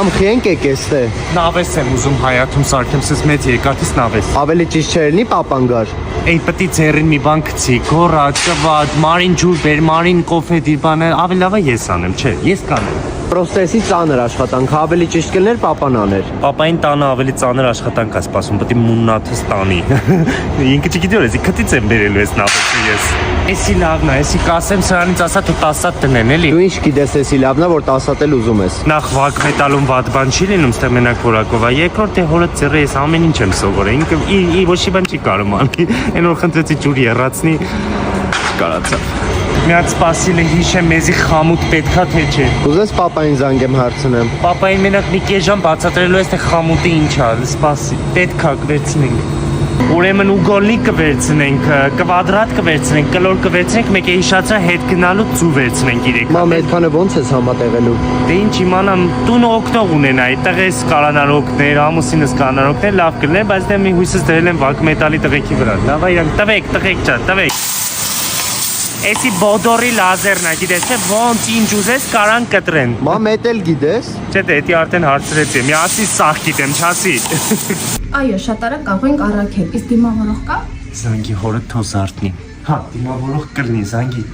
Կամքի ենք եկես թե։ Նավես եմ ուզում հայաթում սարքեմ, սես մեծ երկաթից նավես։ Ավելի ճիշտ չերնի պապան գար։ Էй պետք է ձեռին մի բան գցի, գոռաց, կվաց, մարին ջուր բեր, մարին կոֆե դիպանը, ավելի լավ է ես անեմ, չէ, ես կանեմ։ Պրոստեսի ծանր աշխատանք, ավելի ճիշտ կլներ պապան աներ։ Պապային տանը ավելի ծանր աշխատանք է սպասում, պետք է մուննաթս տանի։ Ինքը չգիտի որ էսի քթից եմ բերելու ես նավը ես։ Էսի լավն է, էսի կասեմ սրանից ասա դու 10-ատ տնեն էլի։ Դու ինչ գիտես էսի լավնա, որ 10-ատել ուզում ես։ Նախ վակ մետալում վատ բան չի լինում, ստեղ մենակ որակով է։ Երկրորդ է հորը ծերը ես ամեն ինչ եմ սովորել։ Ինքը ոչի բան չի կարող անի։ Այն որ խնդրեցի ջուր երացնի չկարացա։ Մի հատ սպասիլ է հիշեմ մեզի խամուտ պետքա թե չէ։ Կուզես պապային զանգեմ հարցնեմ։ Պապային մենակ մի կես ժամ բացատրելու ես թե խամուտը ինչ է, սպասի, պետքա կվերցնենք։ Ուրեմն ուգոլնի կվերցնենք, կվադրատ կվերցնենք, կլոր կվերցնենք, մեկ է հիշացրա հետ գնալու ծու վերցնենք իրեք։ Մամ այդքանը ոնց ես համատեղելու։ Դե ինչ իմանամ, տուն օգնող ունենա, այդտեղ ես կարանար օգներ, ամուսինս կարանար օգներ, լավ կլներ, բայց դե մի հույսս դրել եմ վակ մետալի տղեկի վրա։ Լավ է իրանք, տվեք ջան, տվեք։ Էսի բոդորի լազերն է, գիտես թե ոնց ինչ ուզես կարան կտրեն։ Մամ էդ էլ գիտես։ Չէ, դե էդի արդեն հարցրեցի, մի ասի սաղ գիտեմ, չասի։ Այո, շատ արագ կարող ենք առաքել, իսկ դիմավորող կա։ Զանգի հորը թոզ արտնի։ Հա, դիմավորող կլինի, զանգի։